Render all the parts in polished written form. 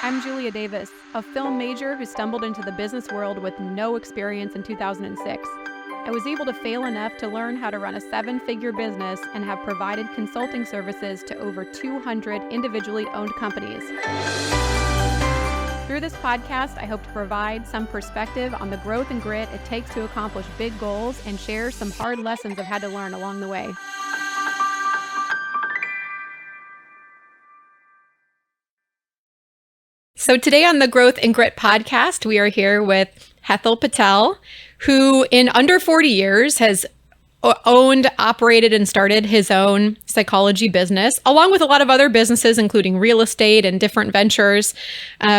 I'm Julia Davis, a film major who stumbled into the business world with no experience in 2006. I was able to fail enough to learn how to run a 7-figure business and have provided consulting services to over 200 individually owned companies. Through this podcast, I hope to provide some perspective on the growth and grit it takes to accomplish big goals and share some hard lessons I've had to learn along the way. So today on the Growth and Grit podcast, we are here with Hetal Patel, who in under 40 years has owned, operated, and started his own psychology business, along with a lot of other businesses, including real estate and different ventures,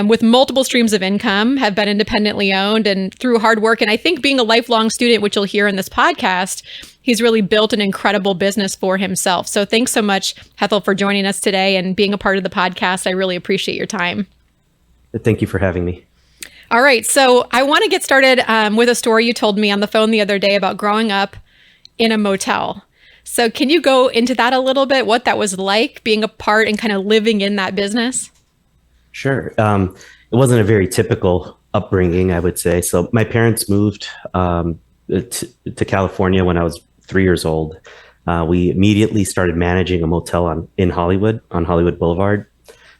with multiple streams of income, have been independently owned and through hard work. And I think being a lifelong student, which you'll hear in this podcast, he's really built an incredible business for himself. So thanks so much, Hetal, for joining us today and being a part of the podcast. I really appreciate your time. Thank you for having me. All right. So I want to get started with a story you told me on the phone the other day about growing up in a motel. So can you go into that a little bit, what that was like being a part and kind of living in that business? Sure. It wasn't a very typical upbringing, I would say. So my parents moved to California when I was 3 years old. We immediately started managing a motel on Hollywood Boulevard.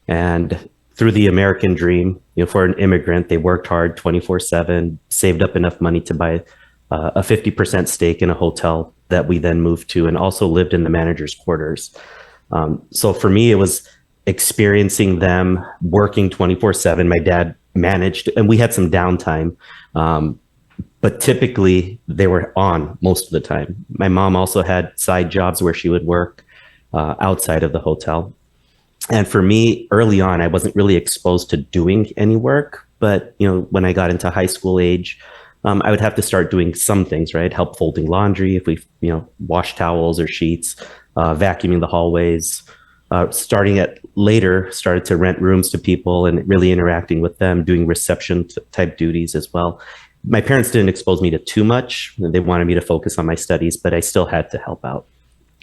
And through the American dream, for an immigrant, they worked hard 24/7, saved up enough money to buy a 50% stake in a hotel that we then moved to, and also lived in the manager's quarters. So for me, it was experiencing them working 24/7. My dad managed, and we had some downtime, but typically they were on most of the time. My mom also had side jobs where she would work outside of the hotel. And for me, early on, I wasn't really exposed to doing any work. But, when I got into high school age, I would have to start doing some things, right? Help folding laundry if we, wash towels or sheets, vacuuming the hallways. Started to rent rooms to people and really interacting with them, doing reception type duties as well. My parents didn't expose me to too much. They wanted me to focus on my studies, but I still had to help out.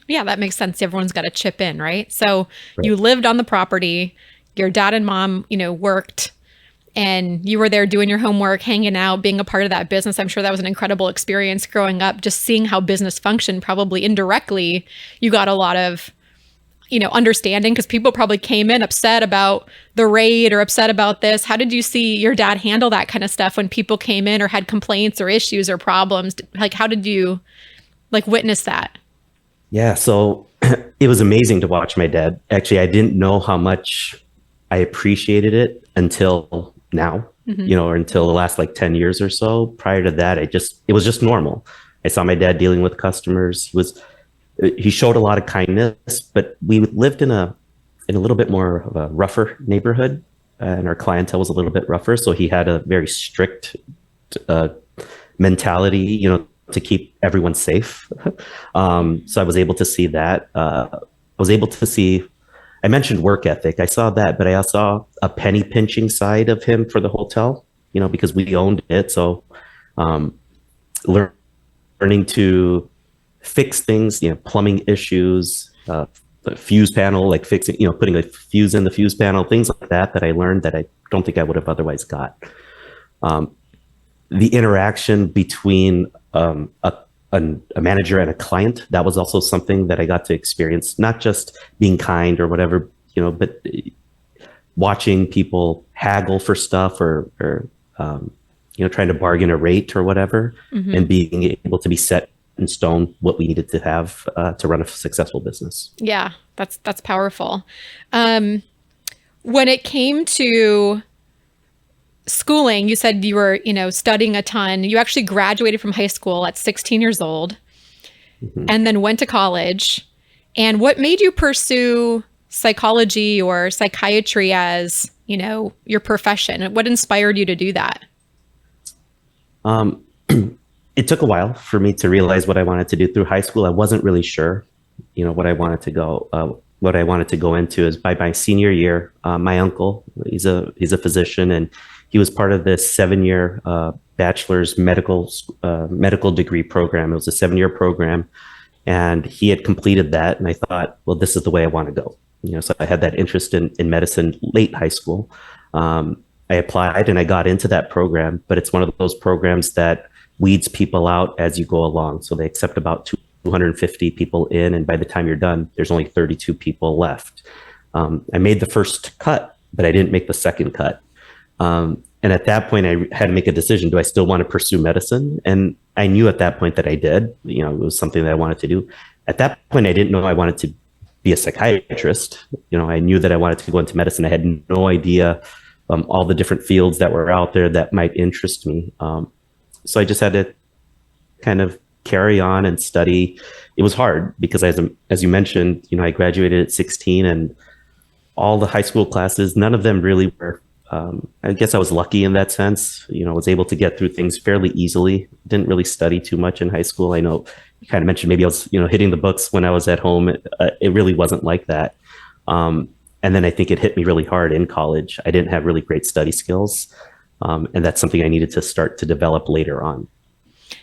Yeah, that makes sense. Everyone's got to chip in, right? So You lived on the property, your dad and mom, worked, and you were there doing your homework, hanging out, being a part of that business. I'm sure that was an incredible experience growing up, just seeing how business functioned. Probably indirectly, you got a lot of, understanding, because people probably came in upset about the raid or upset about this. How did you see your dad handle that kind of stuff when people came in or had complaints or issues or problems? Like, how did you witness that? Yeah, so it was amazing to watch my dad. Actually, I didn't know how much I appreciated it until now, or until the last 10 years or so. Prior to that, it was just normal. I saw my dad dealing with customers. He showed a lot of kindness, but we lived in a little bit more of a rougher neighborhood, and our clientele was a little bit rougher. So he had a very strict mentality, to keep everyone safe. So I was able to see that. I mentioned work ethic. I saw that, but I also saw a penny pinching side of him for the hotel, because we owned it. So learning to fix things, plumbing issues, the fuse panel, fixing, putting a fuse in the fuse panel, things like that I learned that I don't think I would have otherwise got. The interaction between a manager and a client, that was also something that I got to experience, not just being kind or whatever, but watching people haggle for stuff or trying to bargain a rate or whatever, and being able to be set in stone what we needed to have to run a successful business. Yeah, that's powerful. When it came to schooling, you said you were, studying a ton. You actually graduated from high school at 16 years old and then went to college. And what made you pursue psychology or psychiatry as, your profession? What inspired you to do that? It took a while for me to realize what I wanted to do. Through high school, I wasn't really sure, what I wanted to go into. Is by my senior year, my uncle, he's a physician, and he was part of this 7-year bachelor's medical degree program. It was a 7-year program, and he had completed that. And I thought, well, this is the way I want to go. So I had that interest in medicine late high school. I applied and I got into that program, but it's one of those programs that weeds people out as you go along. So they accept about 250 people in, and by the time you're done, there's only 32 people left. I made the first cut, but I didn't make the second cut. And at that point, I had to make a decision. Do I still want to pursue medicine? And I knew at that point that I did. You know, it was something that I wanted to do. At that point, I didn't know I wanted to be a psychiatrist. You know, I knew that I wanted to go into medicine. I had no idea all the different fields that were out there that might interest me. So I just had to kind of carry on and study. It was hard because as you mentioned, you know, I graduated at 16, and all the high school classes, none of them really were, I guess I was lucky in that sense. You know, I was able to get through things fairly easily. Didn't really study too much in high school. I know you kind of mentioned maybe I was, you know, hitting the books when I was at home. It really wasn't like that. And then I think it hit me really hard in college. I didn't have really great study skills. And that's something I needed to start to develop later on.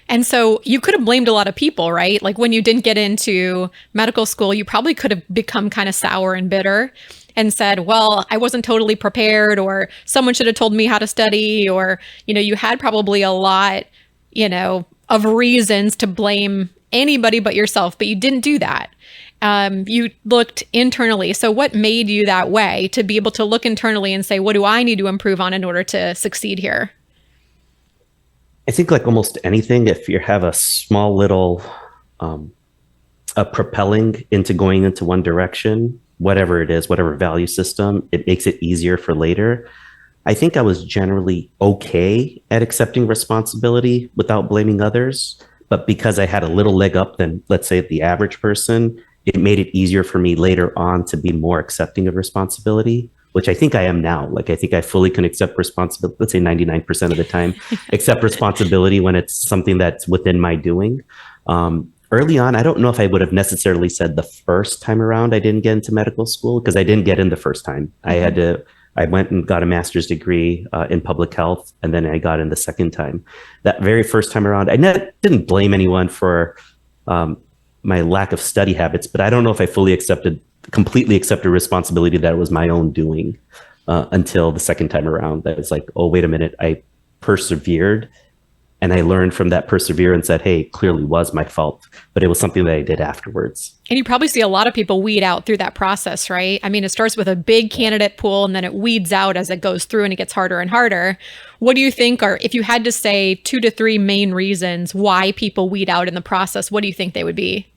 And so you could have blamed a lot of people, right? Like when you didn't get into medical school, you probably could have become kind of sour and bitter and said, well, I wasn't totally prepared, or someone should have told me how to study, or, you know, you had probably a lot, you know, of reasons to blame anybody but yourself, but you didn't do that. You looked internally. So what made you that way to be able to look internally and say, what do I need to improve on in order to succeed here? I think like almost anything, if you have a small little a propelling into going into one direction, whatever it is, whatever value system, it makes it easier for later. I think I was generally okay at accepting responsibility without blaming others. But because I had a little leg up than, let's say, the average person, it made it easier for me later on to be more accepting of responsibility, which I think I am now. Like, I think I fully can accept responsibility, let's say 99% of the time, accept responsibility when it's something that's within my doing. Early on, I don't know if I would have necessarily said the first time around I didn't get into medical school, because I didn't get in the first time. I went and got a master's degree in public health, and then I got in the second time. That very first time around, I didn't blame anyone for my lack of study habits, but I don't know if I completely accepted responsibility that it was my own doing until the second time around. That was like, oh, wait a minute, I persevered, and I learned from that perseverance that, hey, it clearly was my fault, but it was something that I did afterwards. And you probably see a lot of people weed out through that process, right? I mean, it starts with a big candidate pool, and then it weeds out as it goes through and it gets harder and harder. What do you think are, if you had to say 2 to 3 main reasons why people weed out in the process, what do you think they would be?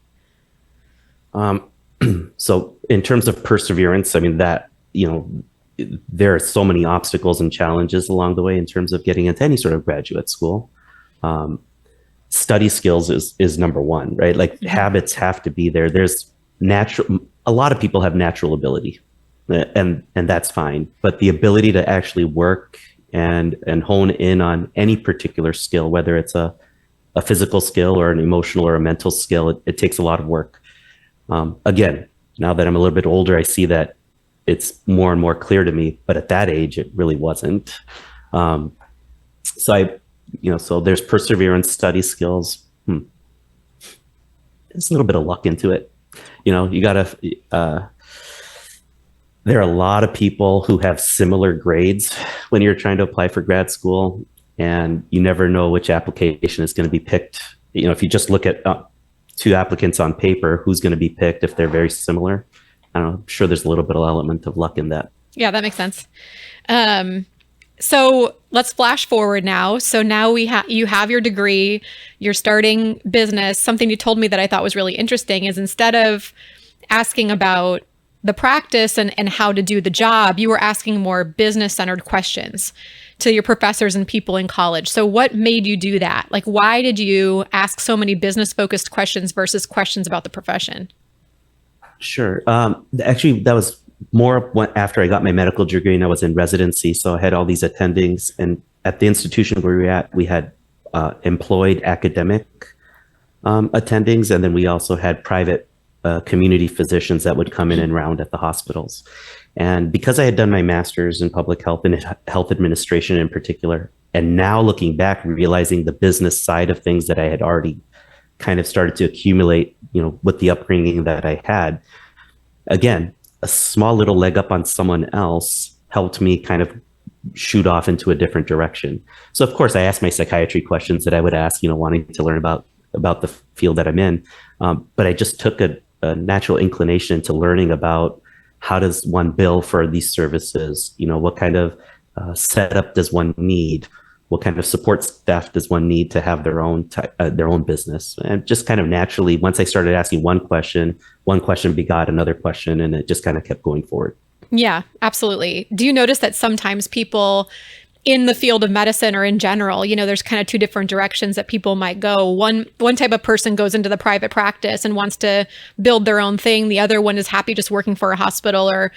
So in terms of perseverance, I mean, that, you know, there are so many obstacles and challenges along the way in terms of getting into any sort of graduate school. Study skills is number one, right? Like habits have to be there. There's a lot of people have natural ability, and that's fine. But the ability to actually work and hone in on any particular skill, whether it's a physical skill or an emotional or a mental skill, it takes a lot of work. Again, now that I'm a little bit older, I see that it's more and more clear to me, but at that age, it really wasn't. So there's perseverance, study skills. There's a little bit of luck into it. You know, there are a lot of people who have similar grades when you're trying to apply for grad school, and you never know which application is going to be picked. You know, if you just look at 2 applicants on paper, who's going to be picked if they're very similar? I don't know. I'm sure there's a little bit of element of luck in that. Yeah, that makes sense. So let's flash forward now. So now you have your degree, you're starting business. Something you told me that I thought was really interesting is instead of asking about the practice and how to do the job, you were asking more business-centered questions to your professors and people in college. So what made you do that? Like, why did you ask so many business-focused questions versus questions about the profession? Sure. Actually, that was more after I got my medical degree and I was in residency. So I had all these attendings, and at the institution where we were at, we had employed academic attendings, and then we also had private community physicians that would come in and round at the hospitals. And because I had done my master's in public health and health administration in particular, and now looking back, realizing the business side of things that I had already kind of started to accumulate, you know, with the upbringing that I had, again, a small little leg up on someone else helped me kind of shoot off into a different direction. So of course I asked my psychiatry questions that I would ask, wanting to learn about the field that I'm in. But I just took a natural inclination to learning about how does one bill for these services? What kind of setup does one need? What kind of support staff does one need to have their own business? And just kind of naturally, once I started asking one question begot another question, and it just kind of kept going forward. Yeah, absolutely. Do you notice that sometimes people in the field of medicine or in general, there's kind of two different directions that people might go. One type of person goes into the private practice and wants to build their own thing. The other one is happy just working for a hospital or,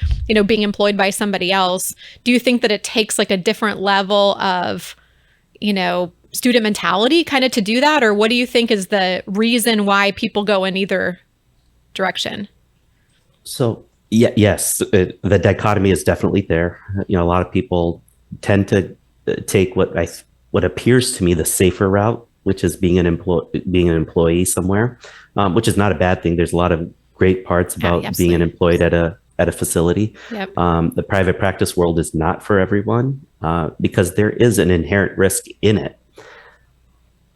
being employed by somebody else. Do you think that it takes like a different level of, student mentality kind of to do that? Or what do you think is the reason why people go in either direction? So, yes, the dichotomy is definitely there. A lot of people tend to take what appears to me the safer route, which is being an employee somewhere, which is not a bad thing. There's a lot of great parts about being an employed at a facility. Yep. The private practice world is not for everyone because there is an inherent risk in it.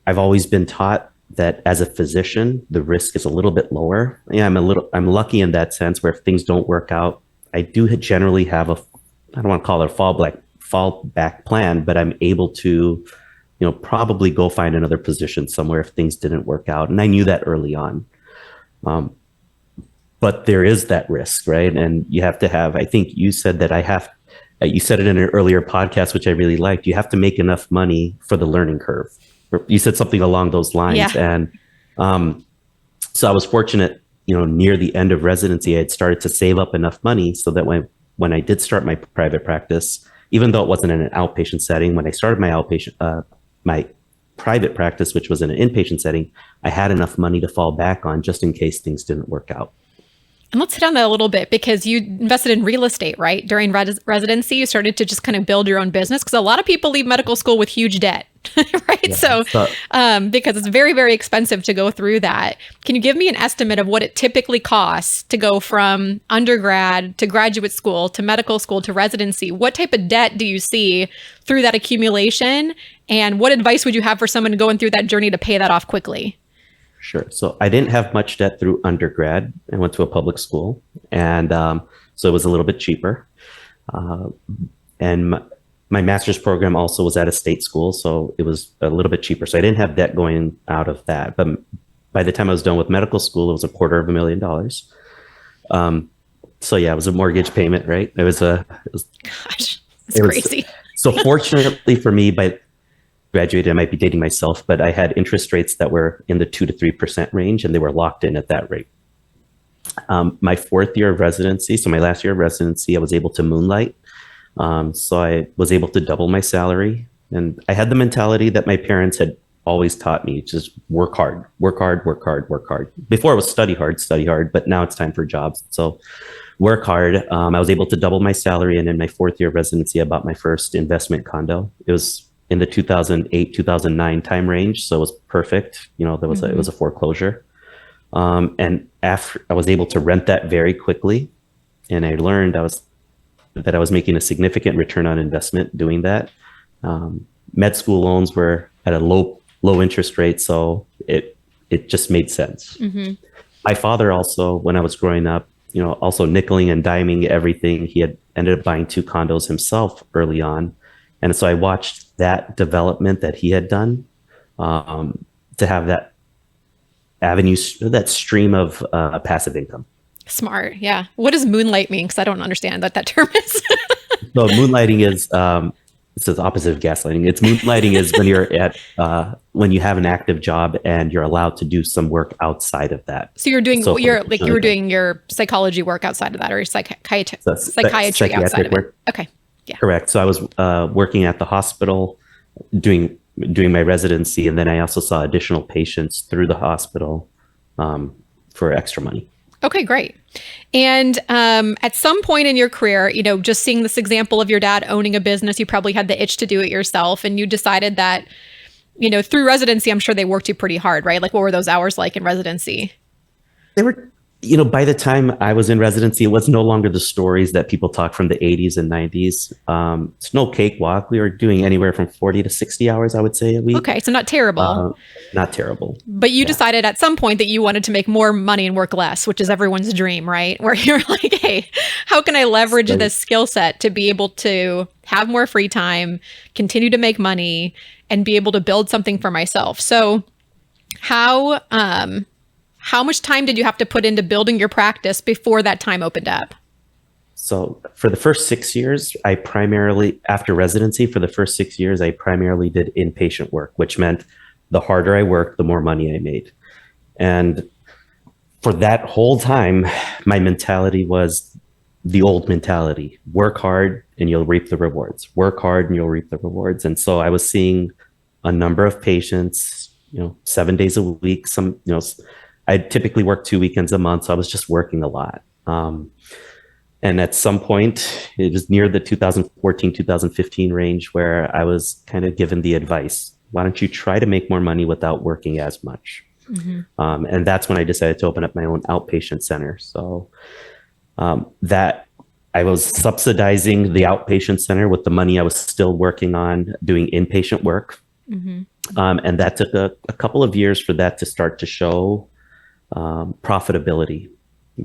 I've always been taught that as a physician, the risk is a little bit lower. Yeah, I'm lucky in that sense where if things don't work out, I do generally have I don't want to call it a fallback plan, but I'm able to, probably go find another position somewhere if things didn't work out. And I knew that early on. But there is that risk, right? And you have to have, I think you said that you said it in an earlier podcast, which I really liked. You have to make enough money for the learning curve. You said something along those lines. Yeah. And so I was fortunate, near the end of residency, I had started to save up enough money so that when I did start my private practice, even though it wasn't in an outpatient setting, when I started my private practice, which was in an inpatient setting, I had enough money to fall back on just in case things didn't work out. And let's hit on that a little bit because you invested in real estate, right? During residency, you started to just kind of build your own business because a lot of people leave medical school with huge debt, right? Yeah, so because it's very, very expensive to go through that. Can you give me an estimate of what it typically costs to go from undergrad to graduate school to medical school to residency? What type of debt do you see through that accumulation? And what advice would you have for someone going through that journey to pay that off quickly? Sure. So I didn't have much debt through undergrad. I went to a public school, and so it was a little bit cheaper. And my master's program also was at a state school, so it was a little bit cheaper. So I didn't have debt going out of that. But by the time I was done with medical school, it was $250,000. So yeah, it was a mortgage payment, right? Gosh, it's crazy. So fortunately for me, by graduated, I might be dating myself, but I had interest rates that were in the 2 to 3% range, and they were locked in at that rate. My fourth year of residency, so my last year of residency, I was able to moonlight. So I was able to double my salary, and I had the mentality that my parents had always taught me: just work hard, work hard, work hard, work hard. Before it was study hard, but now it's time for jobs. So work hard. I was able to double my salary, and in my fourth year of residency, I bought my first investment condo. It was in the 2008, 2009 time range. So it was perfect. It was a foreclosure. And after I was able to rent that very quickly, and I learned that I was making a significant return on investment doing that. Med school loans were at a low interest rate. So it just made sense. Mm-hmm. My father also, when I was growing up, also nickeling and diming everything. He had ended up buying 2 condos himself early on. And so I watched that development that he had done to have that avenue, that stream of passive income. Smart. Yeah. What does moonlight mean? Because I don't understand what that term is. So moonlighting is, it's the opposite of gaslighting. Moonlighting is when you're when you have an active job and you're allowed to do some work outside of that. So you're doing, you were doing your psychology work outside of that, or psychiatry outside of it. Okay. Yeah. Correct. So I was working at the hospital doing my residency, and then I also saw additional patients through the hospital for extra money. Okay, great. And at some point in your career, just seeing this example of your dad owning a business, you probably had the itch to do it yourself, and you decided that, through residency, I'm sure they worked you pretty hard, right? Like, what were those hours like in residency? They were By the time I was in residency, it was no longer the stories that people talk from the 80s and 90s. It's no cakewalk. We were doing anywhere from 40 to 60 hours, I would say, a week. Okay, so not terrible. Not terrible. But you decided at some point that you wanted to make more money and work less, which is everyone's dream, right? Where you're like, hey, how can I leverage this skill set to be able to have more free time, continue to make money, and be able to build something for myself? So how much time did you have to put into building your practice before that time opened up? So for the first 6 years, after residency, for the first 6 years, I primarily did inpatient work, which meant the harder I worked, the more money I made. And for that whole time, my mentality was the old mentality: work hard and you'll reap the rewards. Work hard and you'll reap the rewards. And so I was seeing a number of patients, 7 days a week. I typically work 2 weekends a month, so I was just working a lot. And at some point, it was near the 2014, 2015 range where I was kind of given the advice, why don't you try to make more money without working as much? And that's when I decided to open up my own outpatient center. So that I was subsidizing the outpatient center with the money I was still working on doing inpatient work. And that took a couple of years for that to start to show profitability,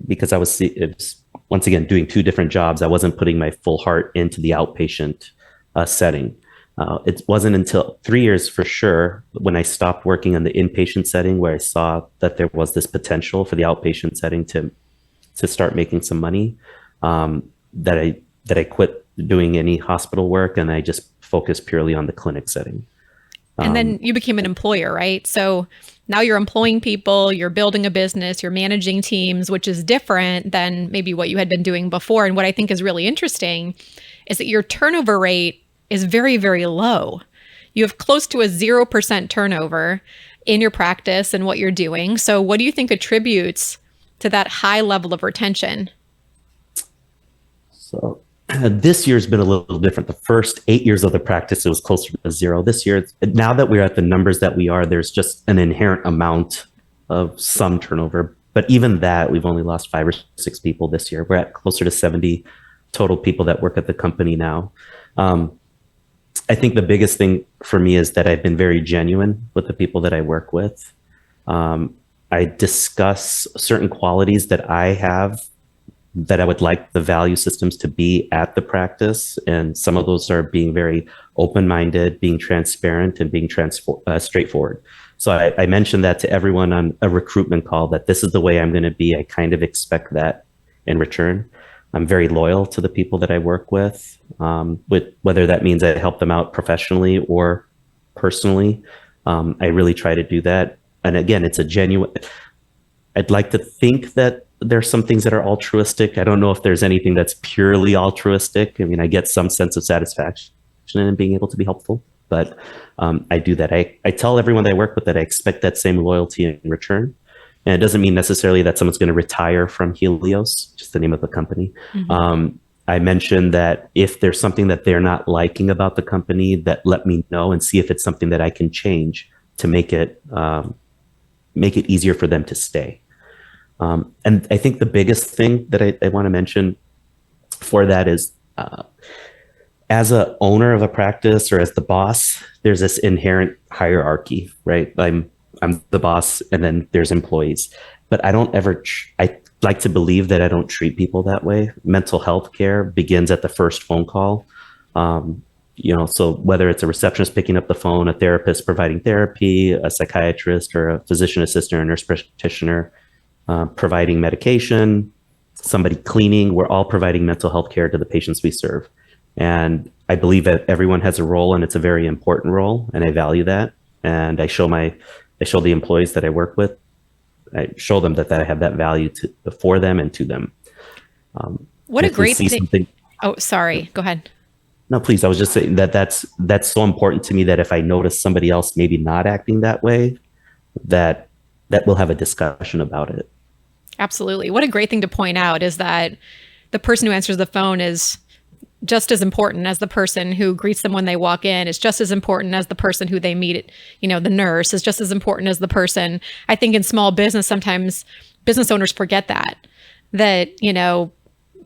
because I was once again doing two different jobs. I wasn't putting my full heart into the outpatient setting. It wasn't until 3 years for sure when I stopped working in the inpatient setting, where I saw that there was this potential for the outpatient setting to start making some money, that I quit doing any hospital work and I just focused purely on the clinic setting. And then you became an employer, right? So now you're employing people, you're building a business, you're managing teams, which is different than maybe what you had been doing before. And what I think is really interesting is that your turnover rate is very, very low. You have close to a 0% turnover in your practice and what you're doing. So what do you think attributes to that high level of retention? So this year's been a little different. The first 8 years of the practice, it was closer to zero. This year, now that we're at the numbers that we are, there's just an inherent amount of some turnover. But even that, we've only lost 5 or 6 people this year. We're at closer to 70 total people that work at the company now. I think the biggest thing for me is that I've been very genuine with the people that I work with. I discuss certain qualities that I have that I would like the value systems to be at the practice. And some of those are being very open-minded, being transparent, and being straightforward. So I mentioned that to everyone on a recruitment call, that this is the way I'm going to be. I kind of expect that in return. I'm very loyal to the people that I work with whether that means I help them out professionally or personally. I really try to do that. And again, it's a genuine, I'd like to think that there's some things that are altruistic. I don't know if there's anything that's purely altruistic. I mean, I get some sense of satisfaction in being able to be helpful, but I do that. I tell everyone that I work with that I expect that same loyalty in return. And it doesn't mean necessarily that someone's going to retire from Helios, just the name of the company. I mentioned that if there's something that they're not liking about the company, that let me know and see if it's something that I can change to make it easier for them to stay. And I think the biggest thing that I want to mention for that is, as a owner of a practice or as the boss, there's this inherent hierarchy, right? I'm the boss, and then there's employees. But I don't ever. I like to believe that I don't treat people that way. Mental health care begins at the first phone call. So whether it's a receptionist picking up the phone, a therapist providing therapy, a psychiatrist or a physician assistant or nurse practitioner providing medication, somebody cleaning, we're all providing mental health care to the patients we serve. And I believe that everyone has a role, and it's a very important role, and I value that. And I show the employees that I work with, I show them that I have that value for them and to them. What a great thing. Oh, sorry. Go ahead. No, please. I was just saying that's so important to me, that if I notice somebody else maybe not acting that way, that we'll have a discussion about it. Absolutely. What a great thing to point out is that the person who answers the phone is just as important as the person who greets them when they walk in. It's just as important as the person who they meet. The nurse is just as important as the person. I think in small business, sometimes business owners forget that, you know,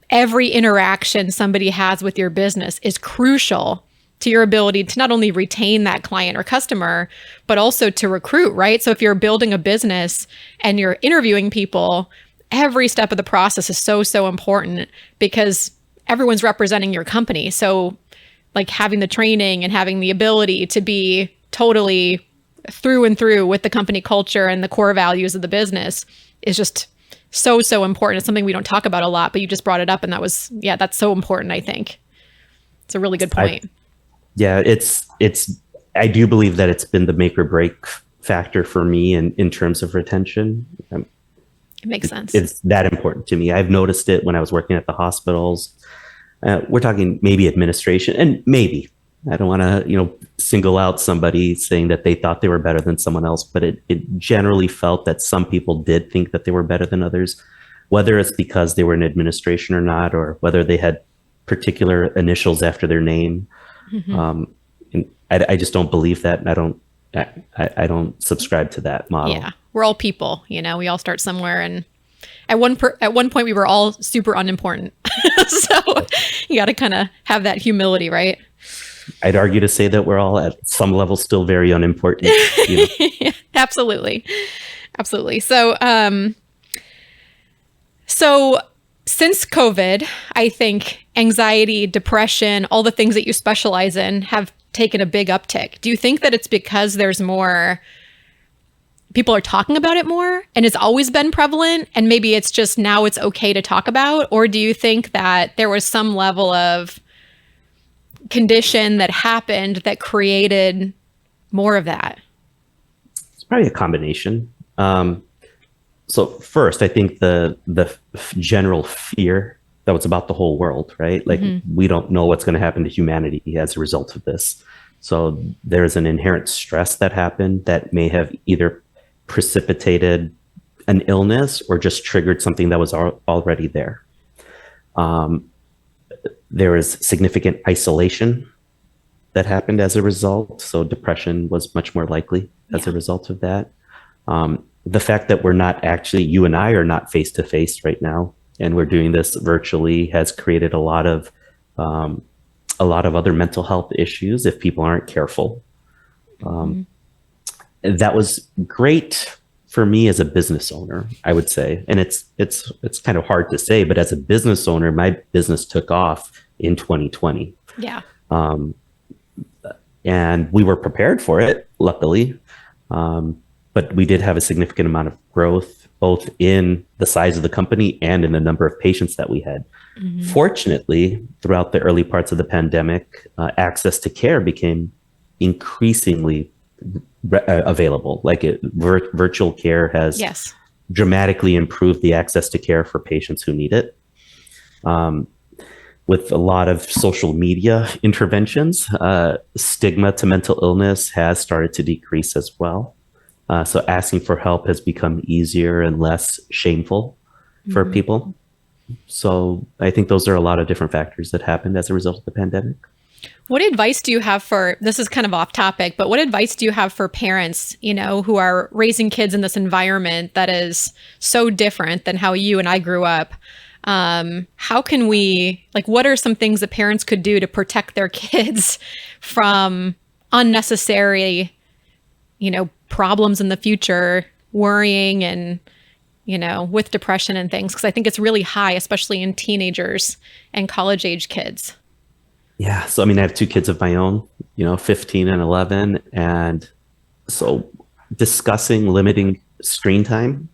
every interaction somebody has with your business is crucial to your ability to not only retain that client or customer, but also to recruit, right? So if you're building a business and you're interviewing people, every step of the process is so, so important because everyone's representing your company. So like having the training and having the ability to be totally through and through with the company culture and the core values of the business is just so, so important. It's something we don't talk about a lot, but you just brought it up and that's so important, I think. It's a really good point. I do believe that it's been the make or break factor for me in terms of retention. It makes sense. It's that important to me. I've noticed it when I was working at the hospitals. We're talking maybe administration, and maybe I don't want to, single out somebody saying that they thought they were better than someone else, but it generally felt that some people did think that they were better than others, whether it's because they were in administration or not, or whether they had particular initials after their name. And I just don't believe that. I don't subscribe to that model. Yeah, we're all people. We all start somewhere, and at one point we were all super unimportant. So you got to kind of have that humility, right? I'd argue to say that we're all at some level still very unimportant. Yeah, absolutely. So, so since COVID, I think anxiety, depression, all the things that you specialize in have taken a big uptick. Do you think that it's because there's more people are talking about it more and it's always been prevalent and maybe it's just now it's okay to talk about? Or do you think that there was some level of condition that happened that created more of that? It's probably a combination. So first, I think the general fear that was about the whole world, right? Like we don't know what's going to happen to humanity as a result of this. So there's an inherent stress that happened that may have either precipitated an illness or just triggered something that was already there. There is significant isolation that happened as a result. So depression was much more likely as a result of that. The fact that we're not actually, you and I are not face to face right now, and we're doing this virtually has created a lot of other mental health issues if people aren't careful. That was great for me as a business owner, I would say. And it's kind of hard to say, but as a business owner, my business took off in 2020. Yeah. And we were prepared for it, luckily. But we did have a significant amount of growth, both in the size of the company and in the number of patients that we had. Fortunately, throughout the early parts of the pandemic, access to care became increasingly available. Like virtual care has dramatically improved the access to care for patients who need it. With a lot of social media interventions, stigma to mental illness has started to decrease as well. So asking for help has become easier and less shameful for people. So I think those are a lot of different factors that happened as a result of the pandemic. What advice do you have for, this is kind of off topic, but what advice do you have for parents, who are raising kids in this environment that is so different than how you and I grew up? How can we, what are some things that parents could do to protect their kids from unnecessary, problems in the future, worrying and, with depression and things? Because I think it's really high, especially in teenagers and college age kids. Yeah. So, I have two kids of my own, 15 and 11. And so discussing limiting screen time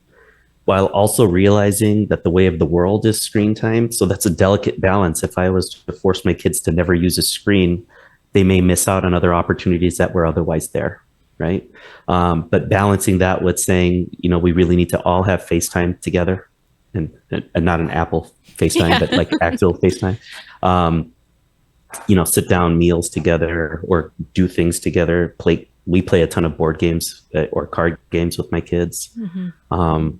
while also realizing that the way of the world is screen time. So that's a delicate balance. If I was to force my kids to never use a screen, they may miss out on other opportunities that were otherwise there. Right. But balancing that with saying, we really need to all have FaceTime together and not an Apple FaceTime, but like actual FaceTime. Sit down meals together or do things together. We play a ton of board games or card games with my kids. And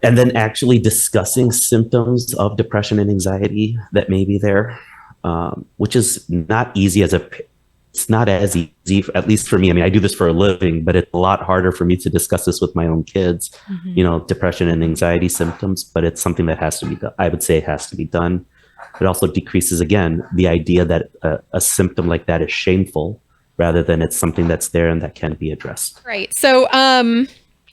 then actually discussing symptoms of depression and anxiety that may be there, which is not easy it's not as easy, at least for me. I mean, I do this for a living, but it's a lot harder for me to discuss this with my own kids, depression and anxiety symptoms, but it's something that has to be done. I would say it has to be done. It also decreases, again, the idea that a symptom like that is shameful rather than it's something that's there and that can be addressed. Right. So,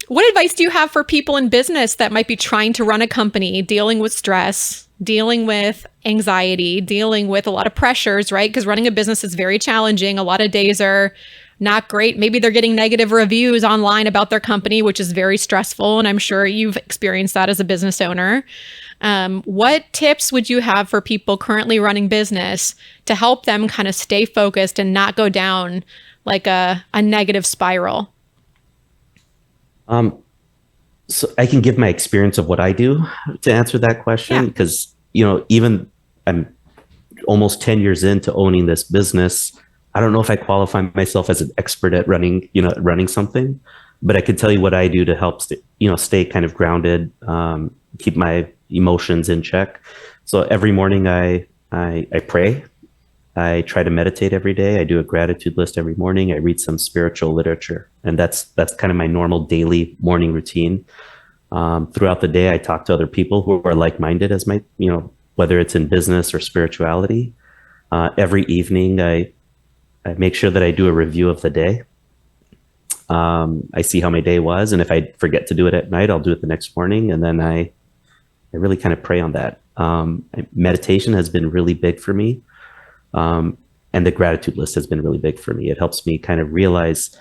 what advice do you have for people in business that might be trying to run a company, dealing with stress, dealing with anxiety, dealing with a lot of pressures, right? Because running a business is very challenging. A lot of days are not great. Maybe they're getting negative reviews online about their company, which is very stressful. And I'm sure you've experienced that as a business owner. What tips would you have for people currently running business to help them kind of stay focused and not go down like a negative spiral? So I can give my experience of what I do to answer that question, because, even I'm almost 10 years into owning this business. I don't know if I qualify myself as an expert at running something, but I can tell you what I do to help stay kind of grounded, keep my emotions in check. So every morning I pray. I try to meditate every day. I do a gratitude list every morning. I read some spiritual literature, and that's kind of my normal daily morning routine. Throughout the day, I talk to other people who are like-minded as my, whether it's in business or spirituality. Every evening, I make sure that I do a review of the day. I see how my day was, and if I forget to do it at night, I'll do it the next morning, and then I really kind of pray on that. Meditation has been really big for me. And the gratitude list has been really big for me. It helps me kind of realize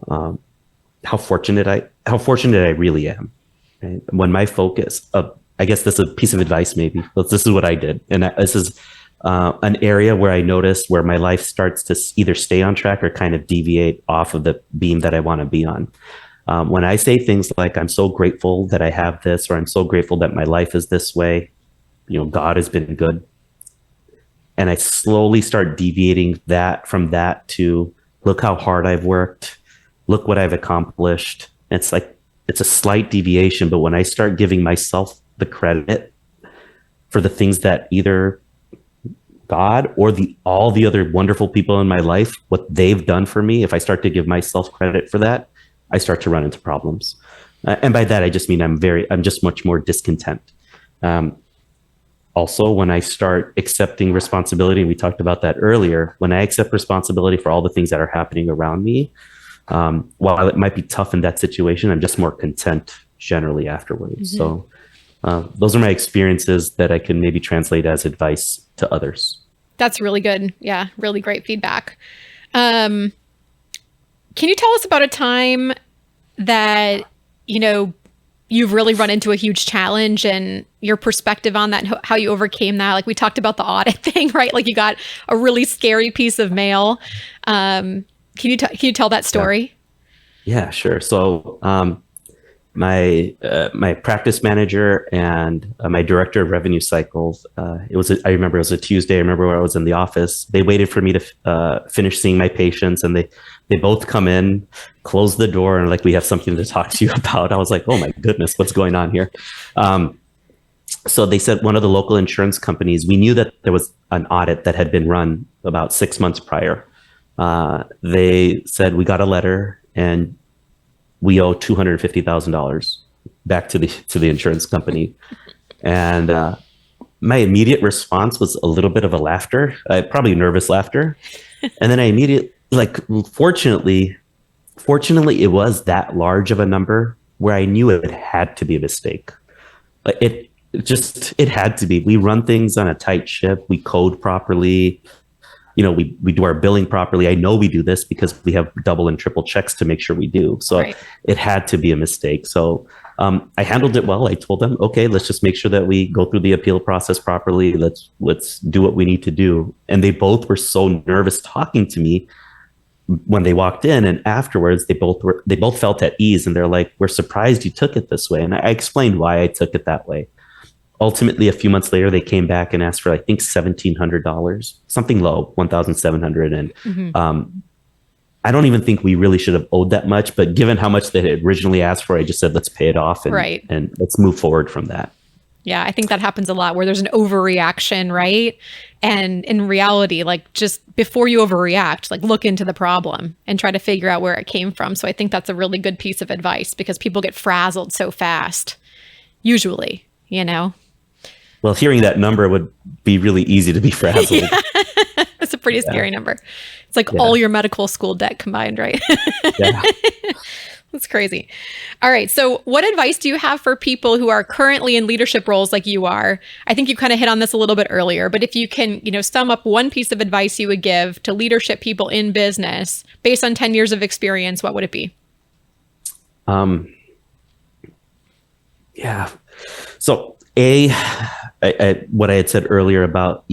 how fortunate I really am. Right? When my focus, I guess this is a piece of advice maybe, but this is what I did. And this is an area where I noticed where my life starts to either stay on track or kind of deviate off of the beam that I want to be on. When I say things like, I'm so grateful that I have this, or I'm so grateful that my life is this way, God has been good. And I slowly start deviating from that to look how hard I've worked, look what I've accomplished. It's a slight deviation, but when I start giving myself the credit for the things that either God or all the other wonderful people in my life, what they've done for me, if I start to give myself credit for that, I start to run into problems. And by that, I just mean I'm just much more discontent. Also, when I start accepting responsibility, and we talked about that earlier, when I accept responsibility for all the things that are happening around me, while it might be tough in that situation, I'm just more content generally afterwards. So those are my experiences that I can maybe translate as advice to others. That's really good. Yeah, really great feedback. Can you tell us about a time that, you've really run into a huge challenge and your perspective on that, and how you overcame that? Like we talked about the audit thing, right? Like you got a really scary piece of mail. Can you tell that story? Yeah, sure. So my practice manager and my director of revenue cycles, I remember it was a Tuesday. I remember where I was in the office. They waited for me to finish seeing my patients, and they both come in, close the door, and like, we have something to talk to you about. I was like, oh my goodness, what's going on here? So they said one of the local insurance companies, we knew that there was an audit that had been run about 6 months prior. They said, we got a letter and we owe $250,000 back to the insurance company. And my immediate response was a little bit of a laughter, probably nervous laughter. And then I immediately, fortunately, it was that large of a number where I knew it had to be a mistake. It had to be. We run things on a tight ship. We code properly. We do our billing properly. I know we do this because we have double and triple checks to make sure we do. So right. It had to be a mistake. So I handled it well. I told them, okay, let's just make sure that we go through the appeal process properly. Let's do what we need to do. And they both were so nervous talking to me when they walked in, and afterwards they both felt at ease, and they're like, we're surprised you took it this way. And I explained why I took it that way. Ultimately, a few months later, they came back and asked for, I think, $1,700, something low, $1,700. And I don't even think we really should have owed that much. But given how much they had originally asked for, I just said, let's pay it off and let's move forward from that. Yeah, I think that happens a lot where there's an overreaction, right? And in reality, like just before you overreact, like look into the problem and try to figure out where it came from. So I think that's a really good piece of advice because people get frazzled so fast, usually, you know? Well, hearing that number would be really easy to be frazzled. Yeah. It's a pretty scary number. It's like all your medical school debt combined, right? Yeah. That's crazy. All right. So what advice do you have for people who are currently in leadership roles like you are? I think you kind of hit on this a little bit earlier, but if you can, sum up one piece of advice you would give to leadership people in business based on 10 years of experience, what would it be? Yeah. So what I had said earlier about,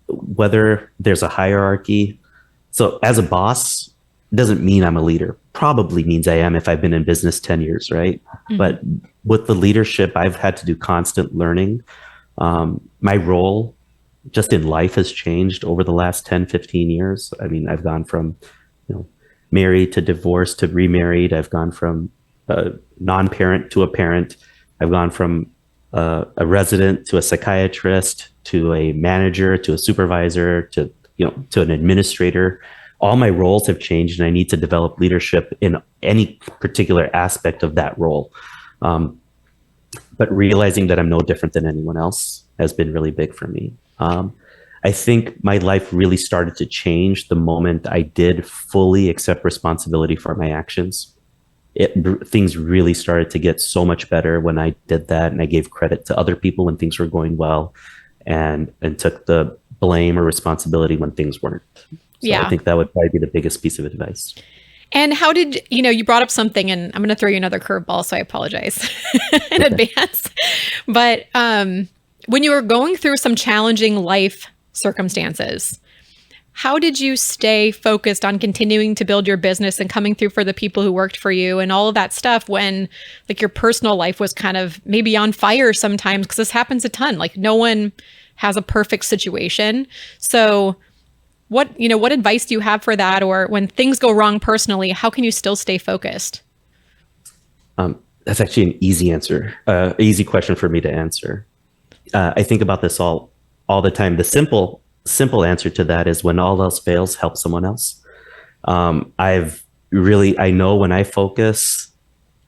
whether there's a hierarchy. So as a boss, doesn't mean I'm a leader. Probably means I am if I've been in business 10 years, right? Mm-hmm. But with the leadership, I've had to do constant learning. My role just in life has changed over the last 10, 15 years. I mean, I've gone from, married to divorced to remarried. I've gone from a non-parent to a parent. I've gone from a resident to a psychiatrist to a manager to a supervisor to an administrator. All my roles have changed, and I need to develop leadership in any particular aspect of that role. But realizing that I'm no different than anyone else has been really big for me. I think my life really started to change the moment I did fully accept responsibility for my actions. Things really started to get so much better when I did that, and I gave credit to other people when things were going well, and took the blame or responsibility when things weren't. So I think that would probably be the biggest piece of advice. And how did, you brought up something, and I'm going to throw you another curveball, so I apologize in advance. But when you were going through some challenging life circumstances, how did you stay focused on continuing to build your business and coming through for the people who worked for you and all of that stuff when like your personal life was kind of maybe on fire sometimes? Because this happens a ton. Like no one has a perfect situation. So what advice do you have for that? Or when things go wrong personally, how can you still stay focused? That's actually an easy question for me to answer. I think about this all the time. The simple answer to that is when all else fails, help someone else. I know when I focus,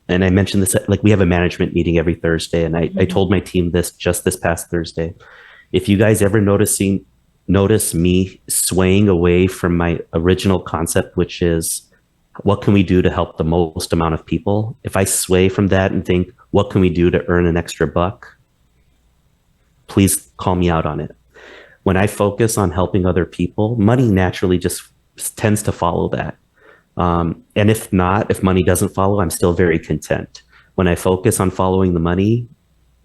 and I mentioned this, like we have a management meeting every Thursday, and I told my team this just this past Thursday. If you guys ever notice me swaying away from my original concept, which is what can we do to help the most amount of people? If I sway from that and think, what can we do to earn an extra buck? Please call me out on it. When I focus on helping other people, money naturally just tends to follow that. And if money doesn't follow, I'm still very content. When I focus on following the money,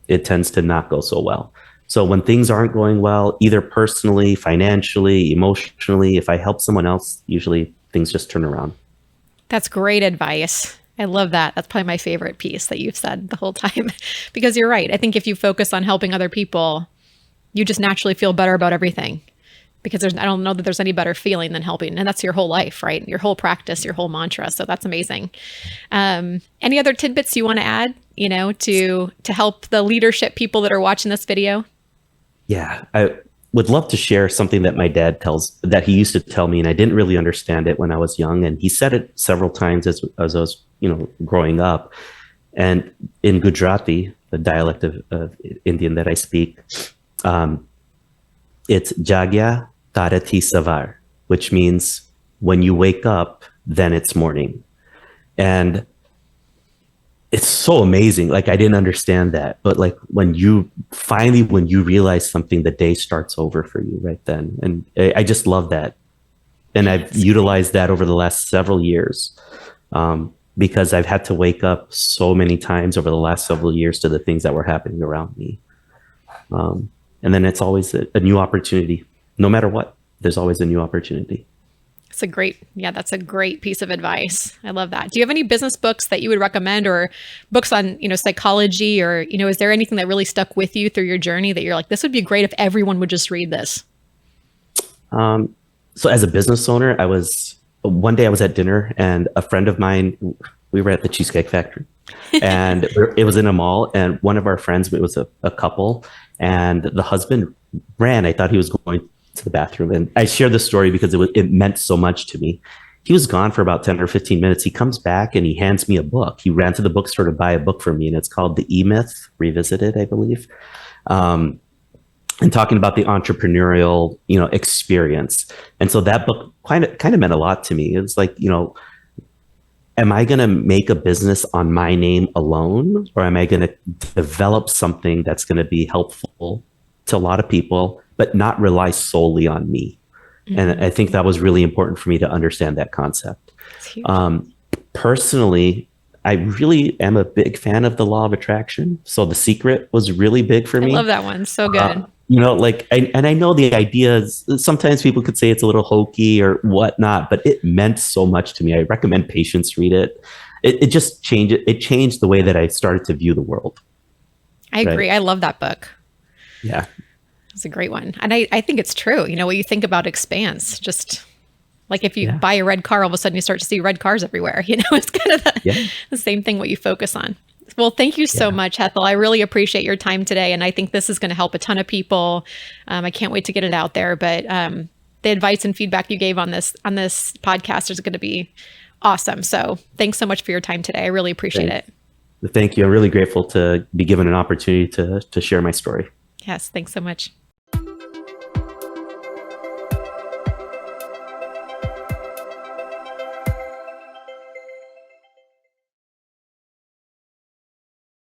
it tends to not go so well. So when things aren't going well, either personally, financially, emotionally, if I help someone else, usually things just turn around. That's great advice. I love that. That's probably my favorite piece that you've said the whole time, because you're right. I think if you focus on helping other people, you just naturally feel better about everything, because I don't know that there's any better feeling than helping. And that's your whole life, right? Your whole practice, your whole mantra. So that's amazing. Any other tidbits you want to add, to help the leadership people that are watching this video? Yeah, I would love to share something that my dad that he used to tell me, and I didn't really understand it when I was young. And he said it several times as I was, growing up. And in Gujarati, the dialect of Indian that I speak, it's Jagya Tarati Savar, which means when you wake up, then it's morning. And it's so amazing. Like I didn't understand that, but like when you realize something, the day starts over for you right then. And I just love that. And I've utilized that over the last several years, because I've had to wake up so many times over the last several years to the things that were happening around me. And then it's always a new opportunity. No matter what, there's always a new opportunity. That's a great piece of advice. I love that. Do you have any business books that you would recommend, or books on, psychology, or, is there anything that really stuck with you through your journey that you're like, this would be great if everyone would just read this? So as a business owner, one day I was at dinner, and a friend of mine, we were at the Cheesecake Factory, And it was in a mall, and one of our friends, it was a couple, and the husband ran. I thought he was going to the bathroom, and I share this story because it meant so much to me. He was gone for about 10 or 15 minutes. He comes back and he hands me a book. He ran to the bookstore to buy a book for me, and it's called The E-Myth Revisited, I believe. And talking about the entrepreneurial, experience. And so that book kind of meant a lot to me. It's like, am I going to make a business on my name alone, or am I going to develop something that's going to be helpful to a lot of people, but not rely solely on me? Mm-hmm. And I think that was really important for me to understand that concept. Personally, I really am a big fan of the law of attraction. So The Secret was really big for me. I love that one. So good. I know the ideas, sometimes people could say it's a little hokey or whatnot, but it meant so much to me. I recommend patients read it. It just changed it. It changed the way that I started to view the world. I agree. Right? I love that book. Yeah. It's a great one. And I think it's true. What you think about expands. Just like if you buy a red car, all of a sudden you start to see red cars everywhere. It's kind of the same thing what you focus on. Well, thank you so much, Hetal. I really appreciate your time today. And I think this is going to help a ton of people. I can't wait to get it out there. But the advice and feedback you gave on this podcast is going to be awesome. So thanks so much for your time today. I really appreciate it. Thank you. I'm really grateful to be given an opportunity to share my story. Yes, thanks so much.